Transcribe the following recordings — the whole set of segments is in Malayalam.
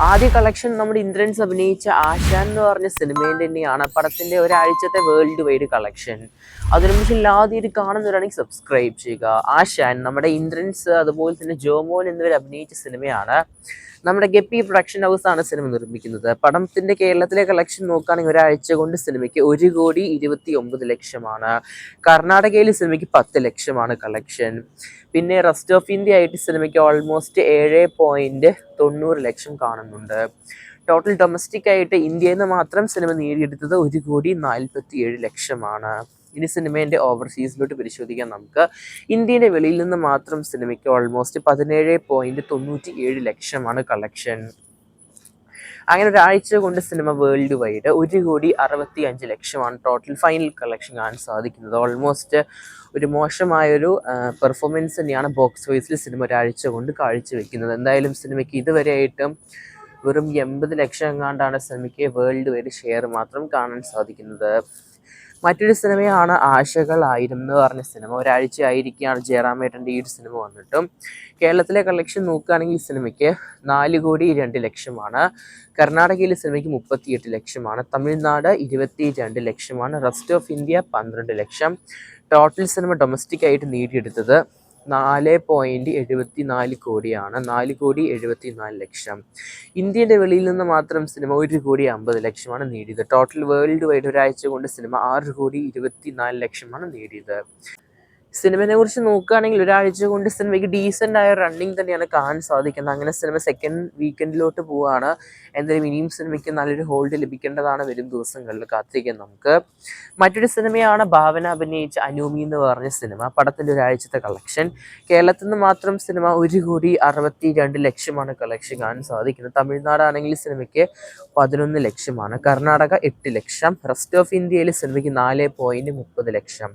ആദ്യ കളക്ഷൻ നമ്മുടെ ഇന്ദ്രൻസ് അഭിനയിച്ച ആശാൻ എന്ന് പറഞ്ഞ സിനിമേൻ്റെ തന്നെയാണ് പടത്തിൻ്റെ ഒരാഴ്ചത്തെ വേൾഡ് വൈഡ് കളക്ഷൻ. അതിനു മുമ്പ് ആദ്യം ഇത് കാണുന്നവരാണെങ്കിൽ സബ്സ്ക്രൈബ് ചെയ്യുക. ആശാൻ നമ്മുടെ ഇന്ദ്രൻസ് അതുപോലെ തന്നെ ജോമോൻ എന്നിവർ അഭിനയിച്ച സിനിമയാണ്. നമ്മുടെ ഗപ്പി പ്രൊഡക്ഷൻ ഹൗസ് ആണ് സിനിമ നിർമ്മിക്കുന്നത്. പടത്തിന്റെ കേരളത്തിലെ കളക്ഷൻ നോക്കുകയാണെങ്കിൽ ഒരാഴ്ച കൊണ്ട് സിനിമയ്ക്ക് 1,29,00,000. കർണാടകയിൽ സിനിമയ്ക്ക് 10,00,000 കളക്ഷൻ. പിന്നെ റെസ്റ്റ് ഓഫ് ഇന്ത്യ ആയിട്ട് സിനിമയ്ക്ക് ഓൾമോസ്റ്റ് 7,90,00,000 കാണുന്നുണ്ട്. ടോട്ടൽ ഡൊമസ്റ്റിക് ആയിട്ട് ഇന്ത്യയിൽ നിന്ന് മാത്രം സിനിമ നേടിയെടുത്തത് 1,47,00,000. ഇനി സിനിമേൻ്റെ ഓവർസീസിലോട്ട് പരിശോധിക്കാം നമുക്ക്. ഇന്ത്യയുടെ വെളിയിൽ നിന്ന് മാത്രം സിനിമയ്ക്ക് ഓൾമോസ്റ്റ് 17,97,00,000 കളക്ഷൻ. അങ്ങനെ ഒരാഴ്ച കൊണ്ട് cinema world wide 1,65,00,000 total final collection കാണാൻ സാധിക്കുന്നത്. ഓൾമോസ്റ്റ് ഒരു മോശമായൊരു പെർഫോമൻസ് തന്നെയാണ് ബോക്സ് ഓഫീസിൽ സിനിമ ഒരാഴ്ച കൊണ്ട് കാഴ്ചവെക്കുന്നത്. എന്തായാലും സിനിമയ്ക്ക് ഇതുവരെയായിട്ടും വെറും 80 ലക്ഷം എങ്ങാണ്ടാണ് സിനിമയ്ക്ക് വേൾഡ് വൈഡ് ഷെയർ മാത്രം കാണാൻ സാധിക്കുന്നത്. മറ്റൊരു സിനിമയാണ് ആശകൾ 1000 എന്ന് പറഞ്ഞ സിനിമ. ഒരാഴ്ച ആയിരിക്കുകയാണ് ജയറാമേട്ടൻ്റെ ഈ ഒരു സിനിമ വന്നിട്ടും. കേരളത്തിലെ കളക്ഷൻ നോക്കുകയാണെങ്കിൽ ഈ സിനിമയ്ക്ക് 4,02,00,000. കർണാടകയിലെ സിനിമയ്ക്ക് 38,00,000. Tamil Nadu 22,00,000. Rest of India 12,00,000. Total cinema domestic ആയിട്ട് നേടിയെടുത്തത് 4,74 കോടിയാണ്. 4,74,00,000. ഇന്ത്യയുടെ വെളിയിൽ നിന്ന് മാത്രം സിനിമ 1,50,00,000 നേടിയത്. ടോട്ടൽ വേൾഡ് വൈഡ് ഒരാഴ്ച കൊണ്ട് സിനിമ 6,24,00,000 നേടിയത്. സിനിമയെ കുറിച്ച് നോക്കുകയാണെങ്കിൽ ഒരാഴ്ച കൊണ്ട് സിനിമയ്ക്ക് ഡീസൻ്റ് ആയ റണ്ണിങ് തന്നെയാണ് കാണാൻ സാധിക്കുന്നത്. അങ്ങനെ സിനിമ സെക്കൻഡ് വീക്കെൻഡിലോട്ട് പോവുകയാണ്. എന്തായാലും ഇനിയും സിനിമയ്ക്ക് നല്ലൊരു ഹോൾഡ് ലഭിക്കേണ്ടതാണ് വരും ദിവസങ്ങളിൽ. കാത്തിരിക്കാം നമുക്ക്. മറ്റൊരു സിനിമയാണ് ഭാവന അഭിനയിച്ച അനൂമി എന്ന് പറഞ്ഞ സിനിമ. പടത്തിൻ്റെ ഒരാഴ്ചത്തെ കളക്ഷൻ കേരളത്തിൽ നിന്ന് മാത്രം സിനിമ 1,62,00,000 കളക്ഷൻ കാണാൻ സാധിക്കുന്നത്. തമിഴ്നാടാണെങ്കിൽ സിനിമയ്ക്ക് 11,00,000. കർണാടക 8,00,000. റെസ്റ്റ് ഓഫ് ഇന്ത്യയിൽ സിനിമയ്ക്ക് 4,30,00,000.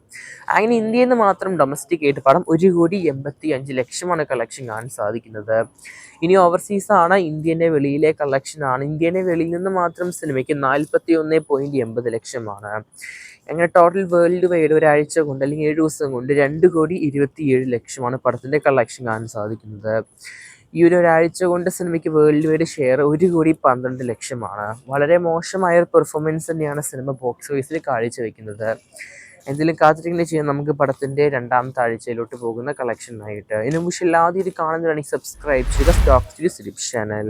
അങ്ങനെ ഇന്ത്യയിൽ നിന്ന് മാത്രം ഡൊമസ്റ്റിക് ആയിട്ട് പടം 1,85,00,000 കളക്ഷൻ കാണാൻ സാധിക്കുന്നത്. ഇനി ഓവർസീസാണ്. ഇന്ത്യൻ്റെ വെളിയിലെ കളക്ഷനാണ്. ഇന്ത്യൻ്റെ വെളിയിൽ നിന്ന് മാത്രം സിനിമയ്ക്ക് 41,80,00,000. അങ്ങനെ ടോട്ടൽ വേൾഡ് വൈഡ് ഒരാഴ്ച കൊണ്ട് അല്ലെങ്കിൽ 7 ദിവസം കൊണ്ട് 2,27,00,000 പടത്തിൻ്റെ കളക്ഷൻ കാണാൻ സാധിക്കുന്നത്. ഈ ഒരാഴ്ച കൊണ്ട് സിനിമയ്ക്ക് വേൾഡ് വൈഡ് ഷെയർ 1,12,00,000. വളരെ മോശമായ ഒരു പെർഫോമൻസ് തന്നെയാണ് സിനിമ ബോക്സ് ഓഫീസിൽ കാഴ്ചവെക്കുന്നത്. എന്തെങ്കിലും കാത്തിരിക്കുന്നത് ചെയ്യാൻ നമുക്ക് പടത്തിൻ്റെ രണ്ടാമത്തെ ആഴ്ചയിലോട്ട് പോകുന്ന കളക്ഷനായിട്ട്. ഇതിനു മുമ്പ് ആദ്യം ഇത് കാണുന്നതാണെങ്കിൽ സബ്സ്ക്രൈബ് ചെയ്യുക സ്റ്റോക്ക് സിരീസ് ചാനൽ.